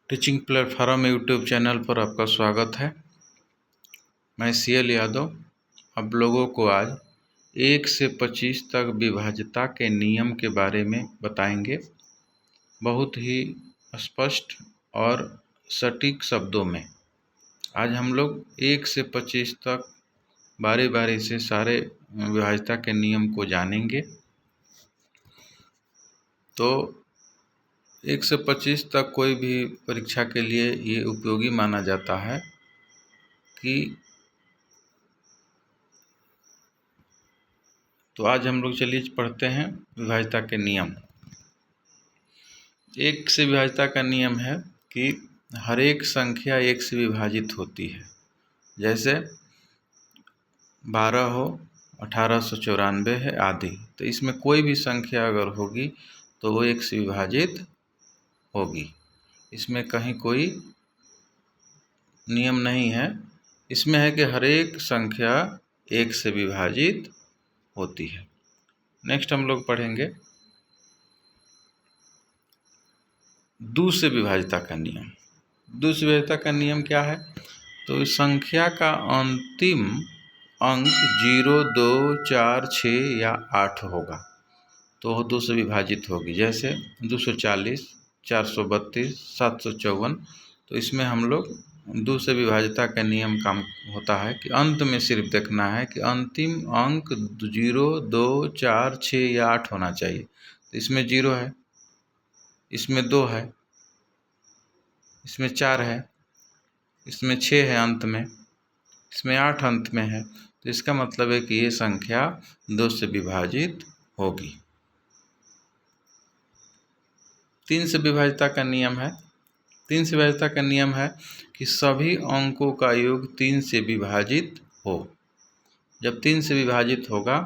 Teaching platform YouTube channel पर आपका स्वागत है। मैं CL यादव आप लोगों को आज 1 से 25 तक विभाज्यता के नियम के बारे में बताएंगे, बहुत ही स्पष्ट और सटीक शब्दों में। आज हम लोग 1 से 25 तक बारी बारी से सारे विभाज्यता के नियम को जानेंगे। तो 1 से 25 तक कोई भी परीक्षा के लिए ये उपयोगी माना जाता है कि तो आज हम लोग चलिए पढ़ते हैं विभाज्यता के नियम। 1 से विभाज्यता का नियम है कि हर एक संख्या 1 से विभाजित होती है। जैसे 12 हो, 1894 है आदि। तो इसमें कोई भी संख्या अगर होगी तो वो 1 से विभाजित होगी। इसमें कहीं कोई नियम नहीं है। इसमें है कि हर एक संख्या 1 से विभाजित होती है। नेक्स्ट हम लोग पढ़ेंगे 2 से विभाज्यता का नियम। 2 से विभाज्यता का नियम क्या है? तो संख्या का अंतिम अंक 0, 2, 4, 6 या 8 होगा तो वो 2 से विभाजित होगी। जैसे 240, 432, 754। तो इसमें हम लोग 2 से विभाज्यता का नियम काम होता है कि अंत में सिर्फ देखना है कि अंतिम अंक 0, 2, 4, 6 या 8 होना चाहिए। तो इसमें 0 है, इसमें 2 है, इसमें 4 है, इसमें 6 है अंत में, इसमें 8 अंत में है। तो इसका मतलब है कि ये संख्या 2 से विभाजित होगी। 3 से विभाज्यता का नियम है। 3 से विभाज्यता का नियम है कि सभी अंकों का योग 3 से विभाजित हो। जब 3 से विभाजित होगा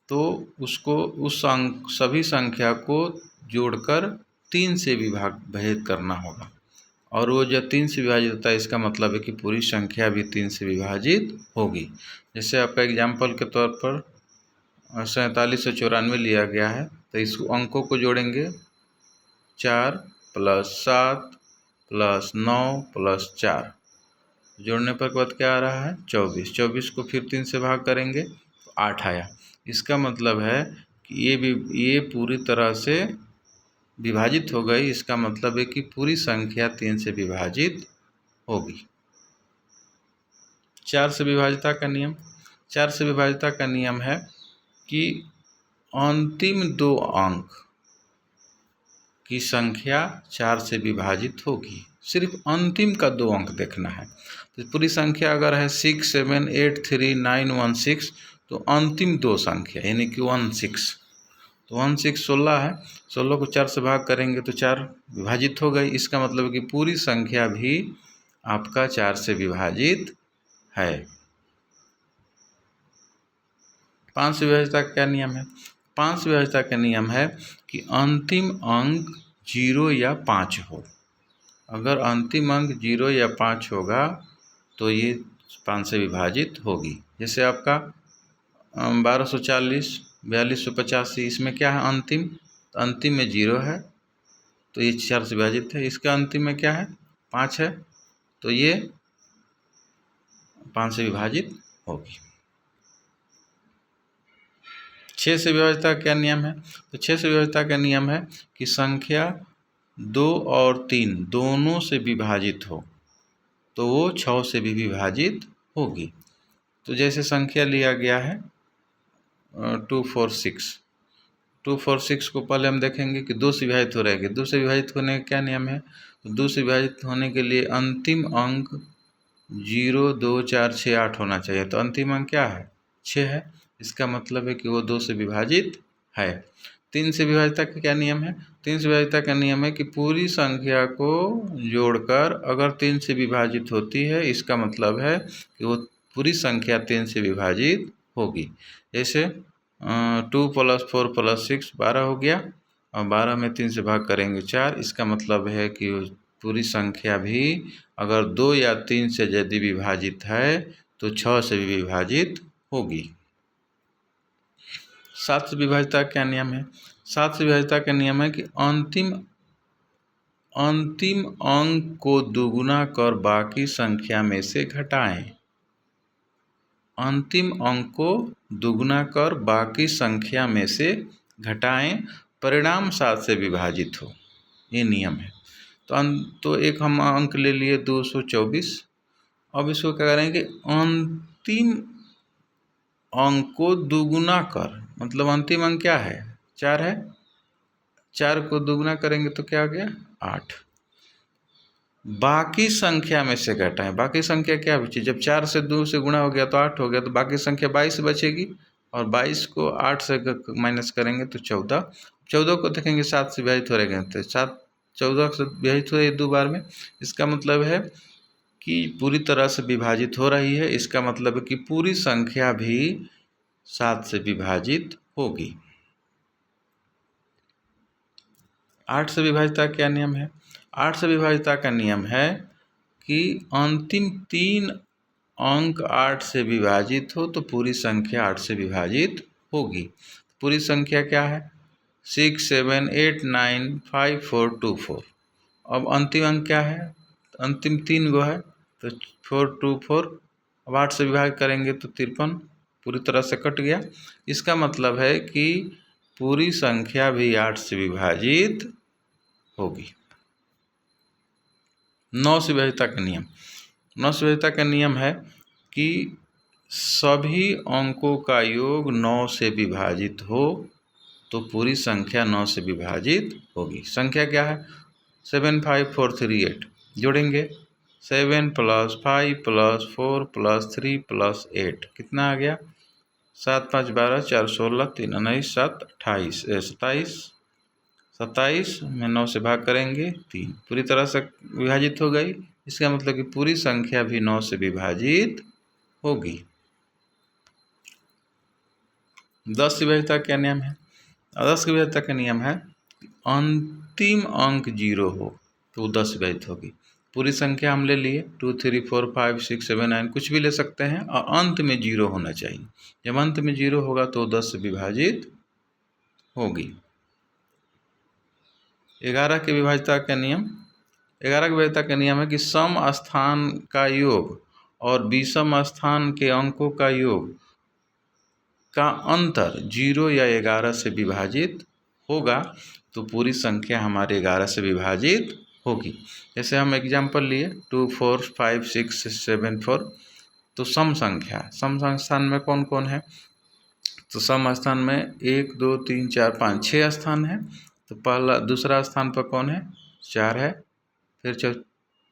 तो उसको उस अंक सभी संख्या को जोड़कर 3 से विभाजित करना होगा। और वो जब 3 से विभाजित होता है इसका मतलब है कि पूरी संख्या भी 3 से विभाजित होगी। जैसे आपका एग्जाम्पल के तौर पर 4794 लिया गया है। तो इस अंकों को जोड़ेंगे 4 + 7 + 9 + 4। जोड़ने पर बाद क्या आ रहा है? 24। 24 को फिर 3 से भाग करेंगे तो 8 आया। इसका मतलब है कि ये पूरी तरह से विभाजित हो गई। इसका मतलब है कि पूरी संख्या 3 से विभाजित होगी। 4 से विभाज्यता का नियम। 4 से विभाज्यता का नियम है कि अंतिम 2 अंक की संख्या 4 से विभाजित होगी। सिर्फ अंतिम का 2 अंक देखना है। तो पूरी संख्या अगर है 6, 7, 8, 3, 9, 1, 6 तो अंतिम 2 संख्या यानी कि 16। तो 16 16 है। 16 को 4 से भाग करेंगे तो 4 विभाजित हो गई। इसका मतलब है कि पूरी संख्या भी आपका 4 से विभाजित है। 5 से विभाज्यता का क्या नियम है? 5 से विभाज्यता का नियम है कि अंतिम अंक 0 या 5 हो। अगर अंतिम अंक 0 या 5 होगा तो ये 5 से विभाजित होगी। जैसे आपका 1240, 4285, इसमें क्या है अंतिम? तो अंतिम में 0 है तो ये 4 से विभाजित है। इसका अंतिम में क्या है? 5 है तो ये 5 से विभाजित होगी। 6 से विभाज्यता क्या नियम है? तो 6 से विभाज्यता का नियम है कि संख्या 2 और 3 दोनों से विभाजित हो तो वो 6 से भी विभाजित होगी। तो जैसे संख्या लिया गया है 246। 246 को पहले हम देखेंगे कि 2 से विभाजित हो रहेगी। 2 से विभाजित होने का क्या नियम है? तो 2 से विभाजित होने के लिए अंतिम अंक 0, 2, 4, 6, 8 होना चाहिए। तो अंतिम अंक क्या है? 6 है। इसका मतलब है कि वो 2 से विभाजित है। 3 से विभाज्यता का क्या नियम है? 3 से विभाज्यता का नियम है कि पूरी संख्या को जोड़कर अगर 3 से विभाजित होती है इसका मतलब है कि वो पूरी संख्या 3 से विभाजित होगी। जैसे 2 + 4 + 6 12 हो गया और 12 में 3 से भाग करेंगे 4। इसका मतलब है कि पूरी संख्या भी अगर 2 या 3 से यदि विभाजित है तो 6 से भी विभाजित होगी। 7 से विभाज्यता क्या नियम है? 7 से विभाज्यता का नियम है कि अंतिम अंतिम अंक को दुगुना कर बाकी संख्या में से घटाएं। अंतिम अंक को दुगुना कर बाकी संख्या में से घटाएं, परिणाम 7 से विभाजित हो। ये नियम है। तो एक हम अंक ले लिए 224। अब इसको क्या करेंगे, अंतिम अंक को दुगुना कर, मतलब अंतिम अंक क्या है, 4 है, 4 को दुगुना करेंगे तो क्या हो गया, 8। बाकी संख्या में से घटाएं। बाकी संख्या क्या बची, जब 4 से 2 से गुणा हो गया तो 8 हो गया, तो बाकी संख्या 22 बचेगी, और 22 को 8 से माइनस करेंगे तो 14। 14 को देखेंगे 7 से विभाजित हो रहेगा, तो 14 से विभाजित हो रही है 2 बार में। इसका मतलब है कि पूरी तरह से विभाजित हो रही है। इसका मतलब है कि पूरी संख्या भी 7 से विभाजित होगी। 8 से विभाजिता क्या नियम है, 8 से विभाजिता का नियम है कि अंतिम 3 अंक 8 से विभाजित हो तो पूरी संख्या 8 से विभाजित होगी। पूरी संख्या क्या है, 6 7 8 9 5 4 2 4। अब अंतिम अंक क्या है, अंतिम 3 गो है, तो 4 2 4। अब 8 से विभाजित करेंगे तो 53, पूरी तरह से कट गया। इसका मतलब है कि पूरी संख्या भी 8 से विभाजित होगी। 9 से विभाजिता का नियम, 9 से विभाजिता का नियम है कि सभी अंकों का योग 9 से विभाजित हो तो पूरी संख्या 9 से विभाजित होगी। संख्या क्या है, 7 5 4 3 8। जोड़ेंगे 7 + 5 + 4 + 3 + 8, कितना आ गया, 7 5 12 4 16 3 19 7 28 27। 27 में 9 से भाग करेंगे 3, पूरी तरह से विभाजित हो गई। इसका मतलब कि पूरी संख्या भी 9 से विभाजित होगी। 10 की विभाजिता क्या नियम है, 10 की विभाजिता का नियम है अंतिम अंक 0 हो तो 10 विभाजित होगी। पूरी संख्या हम ले लिए 2 3 4 5 6 7 9, कुछ भी ले सकते हैं, और अंत में 0 होना चाहिए। जब अंत में 0 होगा तो 10 से विभाजित होगी। 11 की विभाजिता का नियम, 11 की विभाजिता का नियम है कि सम स्थान का योग और विषम स्थान के अंकों का योग का अंतर 0 या 11 से विभाजित होगा तो पूरी संख्या हमारे 11 से विभाजित होगी। जैसे हम एग्जाम्पल लिए 2 4 5 6 7 4, तो सम संख्या, सम स्थान में कौन कौन है, तो सम स्थान में 1 2 3 4 5 6 स्थान है। तो पहला दूसरा स्थान पर कौन है, 4 है, फिर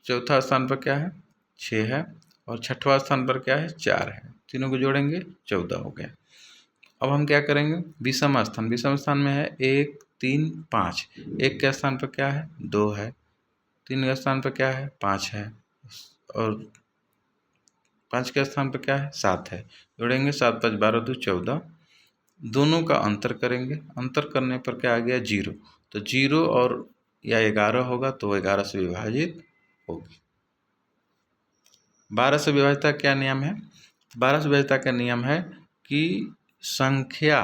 चौथा स्थान पर क्या है, 6 है, और छठवां स्थान पर क्या है, 4 है। तीनों को जोड़ेंगे 14 हो गया। अब हम क्या करेंगे, विषम स्थान, विषम स्थान में है 1 3 5, 1 के स्थान पर क्या है, 2 है, 3 के स्थान पर क्या है, 5 है, और 5 के स्थान पर क्या है, 7 है। जोड़ेंगे 7 5 12 2 14, दोनों का अंतर करेंगे, अंतर करने पर क्या आ गया, 0। तो 0 और या 11 होगा तो 11 से विभाजित होगी। 12 से विभाजिता क्या नियम है, 12 से विभाजिता का नियम है कि संख्या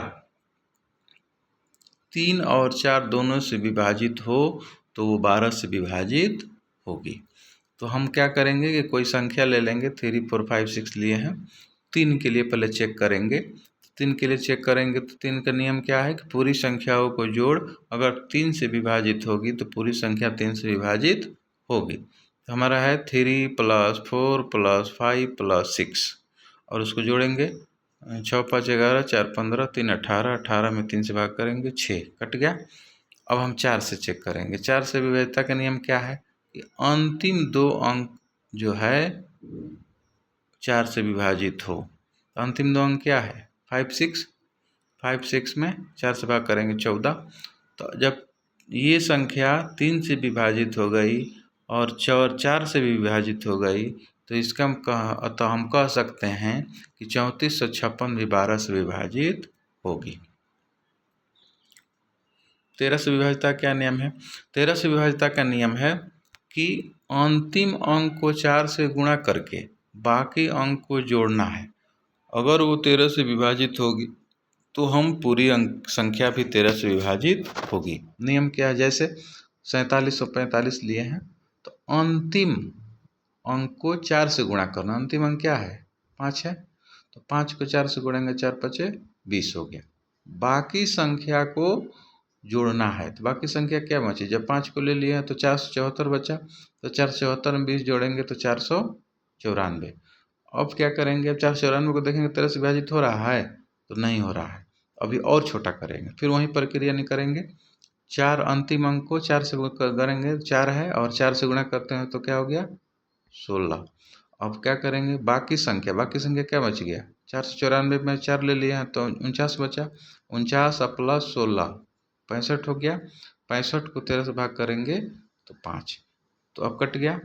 3 और 4 दोनों से विभाजित हो तो वो 12 से विभाजित होगी। तो हम क्या करेंगे कि कोई संख्या ले लेंगे, 3 4 5 6 लिए हैं, 3 के लिए पहले चेक करेंगे। 3 के लिए चेक करेंगे तो 3 का नियम क्या है कि पूरी संख्याओं को जोड़, अगर 3 से विभाजित होगी तो पूरी संख्या 3 से विभाजित होगी। तो हमारा है 3 + 4 + 5 + 6, और उसको जोड़ेंगे 6 5 11 4 15 3 18, 18 में 3 से भाग करेंगे 6, कट गया। अब हम 4 से चेक करेंगे। 4 से विभाजिता का नियम क्या है कि अंतिम 2 अंक जो है 4 से विभाजित हो। अंतिम 2 अंक क्या है, 5 6, 5 6 में 4 से भाग करेंगे 14। तो जब ये संख्या 3 से विभाजित हो गई और 4 से भी विभाजित हो गई तो इसका हम कह सकते हैं कि 3456 भी 12 से विभाजित होगी। 13 से विभाजिता क्या नियम है, 13 से विभाजिता का नियम है कि अंतिम अंक को 4 से गुणा करके बाकी अंक को जोड़ना है। अगर वो 13 से विभाजित होगी तो हम पूरी अंक संख्या भी 13 से विभाजित होगी। नियम क्या है, जैसे 4745 लिए हैं, तो अंतिम अंक को 4 से गुणा करना। अंतिम अंक क्या है? 5 है, तो 5 को 4 से गुणेंगे, 4 पचे 20 हो गया। बाकी संख्या को जोड़ना है, तो बाकी संख्या क्या बची? जब 5 को ले लिए हैं तो 474 बचा, तो 474 में 20 जोड़ेंगे तो 494। अब क्या करेंगे? अब 494 को देखेंगे 13 से विभाजित हो रहा है? तो नहीं हो रहा है, अभी और छोटा करेंगे, फिर वही प्रक्रिया नहीं करेंगे। 4 अंतिम अंक को 4 से करेंगे, 4 है और 4 से गुणा करते हैं तो क्या हो गया? 16। अब क्या करेंगे? बाकी संख्या क्या बच गया? 494 में 4 ले लिए हैं तो 49 बचा, 49 प्लस 16 65 हो गया। 65 को 13 से भाग करेंगे तो 5, तो अब कट गया।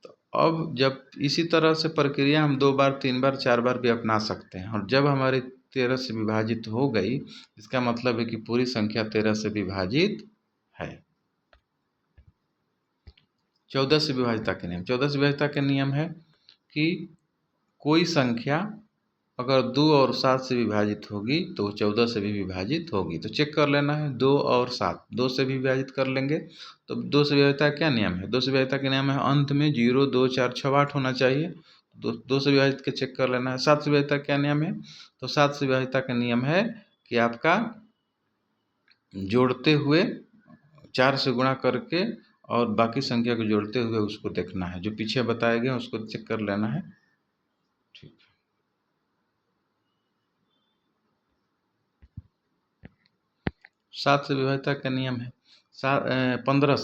तो अब जब इसी तरह से प्रक्रिया हम 2 बार 3 बार 4 बार भी अपना सकते हैं, और जब हमारी 13 से विभाजित हो गई, इसका मतलब है कि पूरी संख्या 13 से विभाजित है। 14 से विभाजिता के नियम। 14 से विभाजिता के नियम है कि कोई संख्या अगर 2 और 7 से विभाजित होगी तो 14 से भी विभाजित होगी। तो चेक कर लेना है, 2 और 7, 2 से भी विभाजित कर लेंगे। तो 2 से विभाजिता क्या नियम है? 2 से विभाजिता के नियम है अंत में 0, 2, 4, 6, 8 होना चाहिए। 2 से विभाजित के चेक कर लेना है। 7 से विभाजिता क्या नियम है? तो 7 से विभाजिता का नियम है कि आपका जोड़ते हुए 4 से गुणा करके और बाकी संख्या को जोड़ते हुए उसको देखना है, जो पीछे बताए गए उसको चेक कर लेना है। ठीक है। 7 से विभाजिता का नियम है 15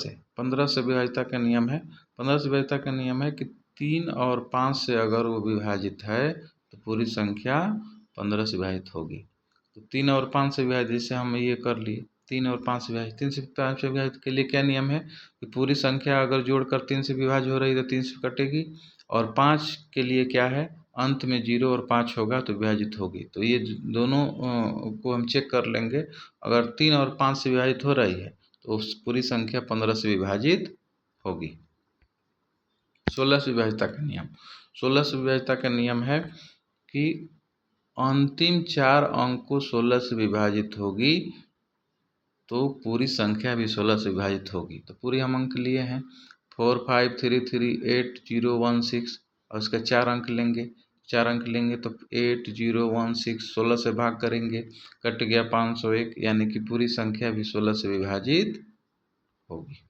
से विभाजिता का नियम है। 15 से विभाजिता का नियम है कि 3 और 5 से अगर वो विभाजित है तो पूरी संख्या 15 से विभाजित होगी। तो 3 और 5 से विभाजित, जैसे हम ये कर लिए 3 और 5 से विभाजित। 3 से 5 से विभाजित के लिए क्या नियम है कि पूरी संख्या अगर जोड़कर 3 से विभाज्य हो रही है तो 3 से कटेगी, और 5 के लिए क्या है? अंत में 0 और 5 होगा तो विभाजित होगी। तो ये दोनों को हम चेक कर लेंगे। अगर 3 और 5 से विभाजित हो रही है तो उस पूरी संख्या 15 से विभाजित होगी। 16 से विभाजिता का नियम। 16 से विभाजिता का नियम है कि अंतिम 4 अंक को 16 से विभाजित होगी तो पूरी संख्या भी 16 से विभाजित होगी। तो पूरी हम अंक लिए हैं 4, 5, 3, 3, 8, 0, 1, 6, और उसका 4 अंक लेंगे। 4 अंक लेंगे तो 8, 0, 1, 6, 16 से भाग करेंगे, कट गया 501, यानी कि पूरी संख्या भी 16 से विभाजित होगी।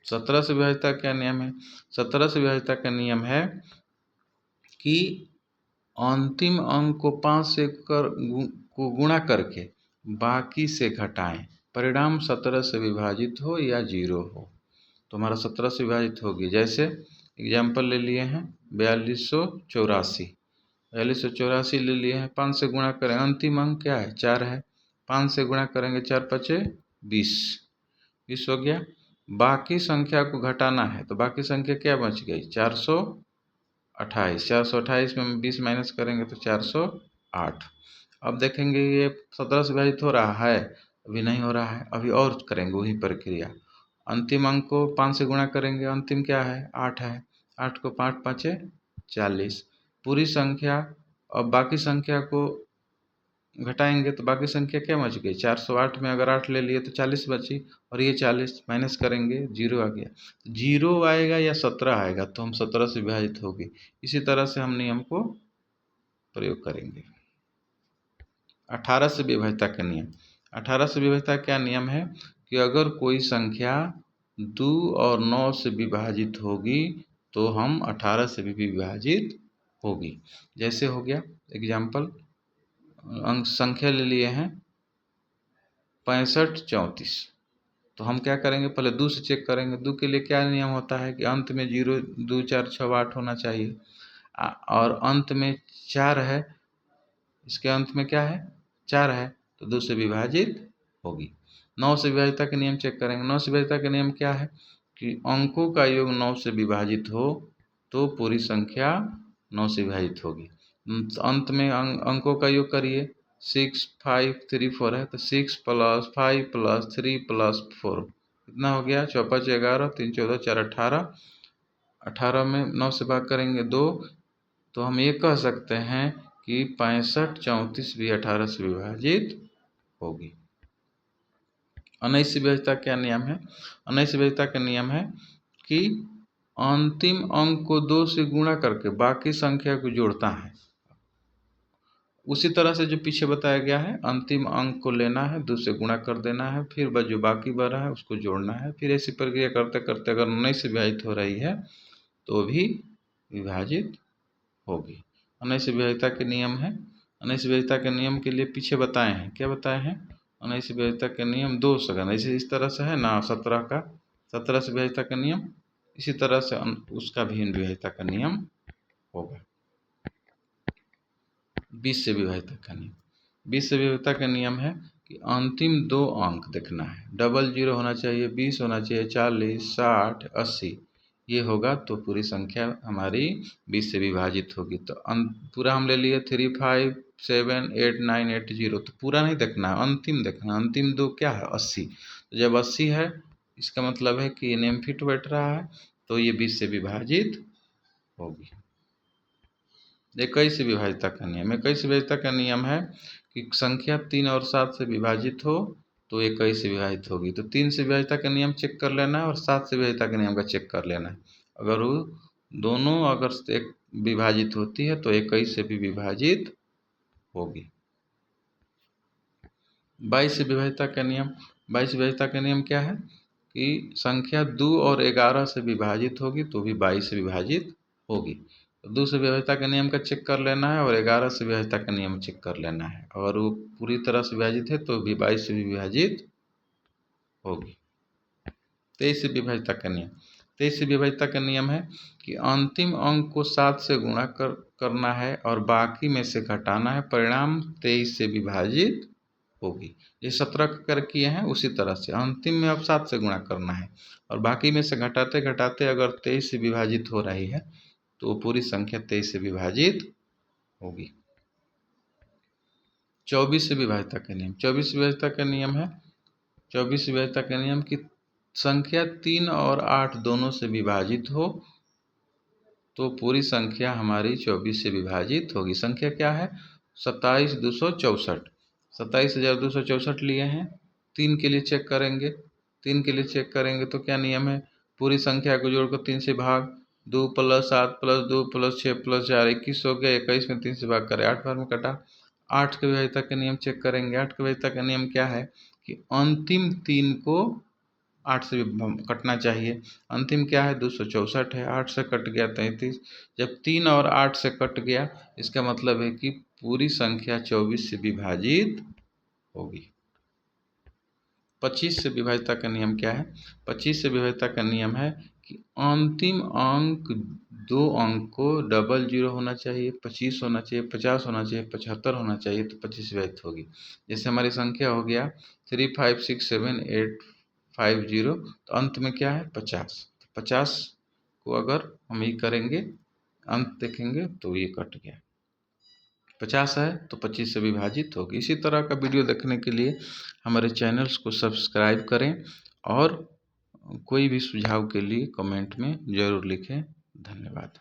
17 से विभाजिता क्या नियम है? 17 से विभाजिता का नियम है कि अंतिम अंक को 5 से को गुणा करके बाकी से घटाएं, परिणाम 17 से विभाजित हो या 0 हो। तो हमारा 17 से विभाजित होगी। जैसे एग्जाम्पल ले लिए हैं 4284, 4284 ले लिए हैं। 5 से गुणा करें, अंतिम अंक क्या है? 4 है। 5 से गुणा करेंगे, 4 पचे 20 हो गया। बाकी संख्या को घटाना है, तो बाकी संख्या क्या बच गई? 428। 428 में 20 माइनस करेंगे तो 408। अब देखेंगे ये 17 से विभाजित हो रहा है? अभी नहीं हो रहा है, अभी और करेंगे वही प्रक्रिया। अंतिम अंक को 5 से गुणा करेंगे, अंतिम क्या है? 8 है। 8 को 5 पाँचे 40। पूरी संख्या और बाकी संख्या को घटाएंगे तो बाकी संख्या क्या बच गई? 408 में अगर 8 ले लिए तो 40 बची, और ये 40 माइनस करेंगे 0 आ गया। 0 आएगा या 17 आएगा तो हम 17 से विभाजित होगी। इसी तरह से हम नियम को प्रयोग करेंगे। 18 से विभाजिता का नियम। 18 से विभाजिता क्या नियम है कि अगर कोई संख्या 2 और 9 से विभाजित होगी तो हम 18 से भी विभाजित होगी। जैसे हो गया एग्जाम्पल, अंक संख्या ले लिए हैं 65 34। तो हम क्या करेंगे? पहले 2 से चेक करेंगे। 2 के लिए क्या नियम होता है कि अंत में 0, 2, 4, 6, 8 होना चाहिए, और अंत में 4 है। इसके अंत में क्या है? 4 है, तो 2 से विभाजित होगी। 9 से विभाजिता के नियम चेक करेंगे। 9 से विभाजिता के नियम क्या है कि अंकों का योग 9 से विभाजित हो तो पूरी संख्या 9 से विभाजित होगी। अंत में अंकों का योग करिए, 6, 5, 3, 4 है, तो 6 + 5 + 3 + 4 कितना हो गया? 4, 5, 11, 3, 14, 4, 18। 18 में 9 से भाग करेंगे 2, तो हम ये कह सकते हैं कि 65 34 भी 18 से विभाजित होगी। अनैसी विभाज्यता क्या नियम है? अनैसी विभाज्यता का नियम है कि अंतिम अंक को 2 से गुणा करके बाकी संख्या को जोड़ता है। उसी तरह से जो पीछे बताया गया है, अंतिम अंक को लेना है, 2 से गुणा कर देना है, फिर जो बाकी बचा है उसको जोड़ना है। फिर ऐसी प्रक्रिया करते करते अगर 19 से विभाजित हो रही है तो भी विभाजित होगी। अनैसी विभाज्यता के नियम है। अनैसी विभाज्यता के नियम के लिए पीछे बताए हैं, क्या बताए हैं? अनैसी विभाज्यता के नियम 2 सघन, ऐसे इस तरह से है ना 17 से विभाज्यता का नियम, इसी तरह से उसका भी विभाज्यता का नियम होगा। 20 से विभाज्यता का नियम, 20 से विभाज्यता का नियम है कि अंतिम 2 अंक देखना है, डबल 0 होना चाहिए, 20 होना चाहिए, 40, 60, 80 ये होगा तो पूरी संख्या हमारी 20 से विभाजित होगी। तो पूरा हम ले लिए 3, 5, 7, 8, 9, 8, 0, तो पूरा नहीं देखना है, अंतिम देखना है। अंतिम 2 क्या है? 80। तो जब 80 है इसका मतलब है कि ये नेम फिट बैठ रहा है तो ये 20 से विभाजित होगी। 21 से विभाज्यता का नियम, 21 से विभाज्यता का नियम है कि संख्या 3 और 7 से विभाजित हो तो 21 से विभाजित होगी। तो 3 से विभाज्यता का नियम चेक कर लेना है और 7 से विभाज्यता के नियम का चेक कर लेना है। अगर वो दोनों अगर एक विभाजित होती है तो 21 से भी विभाजित होगी। 22 से विभाज्यता का नियम, 22 से विभाज्यता का नियम क्या है कि संख्या 2 और 11 से विभाजित होगी तो भी 22 से विभाजित होगी। तो 2 से विभाज्यता के नियम का चेक कर लेना है और 11 से विभाज्यता का नियम चेक कर लेना है। अगर वो पूरी तरह से विभाजित है तो भी 22 से भी विभाजित होगी। 23 से विभाज्यता का नियम, 23 से विभाज्यता का नियम है कि अंतिम अंक को 7 से गुणा करना है और बाकी में से घटाना है, परिणाम 23 से विभाजित होगी। ये 17 कर किए हैं उसी तरह से अंतिम में अब 7 से गुणा करना है और बाकी में से घटाते घटाते अगर 23 से विभाजित हो रही है तो पूरी संख्या 23 से विभाजित होगी। 24 से विभाज्यता का नियम, 24 से विभाज्यता का नियम है, 24 से विभाज्यता का नियम की संख्या 3 और 8 दोनों से विभाजित हो तो पूरी संख्या हमारी 24 से विभाजित होगी। संख्या क्या है? 27,264, 27,264 लिए हैं। 3 के लिए चेक करेंगे, 3 के लिए चेक करेंगे तो क्या नियम है? पूरी संख्या को जोड़कर 3 से भाग, 2 + 7 + 2 + 6 + 4 21 हो गया, 21 में 3 से भाग करें 8 बार में कटा। 8 के विभाज्यता का नियम चेक करेंगे। 8 के विभाज्यता का नियम क्या है कि अंतिम 3 को 8 से कटना चाहिए। अंतिम क्या है? 264 है, 8 से कट गया 33। जब 3 और 8 से कट गया इसका मतलब है कि पूरी संख्या 24 से विभाजित होगी। 25 से विभाज्यता का नियम क्या है? 25 से विभाज्यता का नियम है कि अंतिम अंक 2 अंक को डबल 0 होना चाहिए, 25 होना चाहिए, 50 होना चाहिए, 75 होना चाहिए तो 25 से विभाजित होगी। जैसे हमारी संख्या हो गया 3, 5, 6, 7, 8, 5, 0, तो अंत में क्या है? 50। 50 को अगर हम ये करेंगे अंत देखेंगे तो ये कट गया, 50 है तो 25 से विभाजित होगी। इसी तरह का वीडियो देखने के लिए हमारे चैनल्स को सब्सक्राइब करें और कोई भी सुझाव के लिए कमेंट में ज़रूर लिखें। धन्यवाद।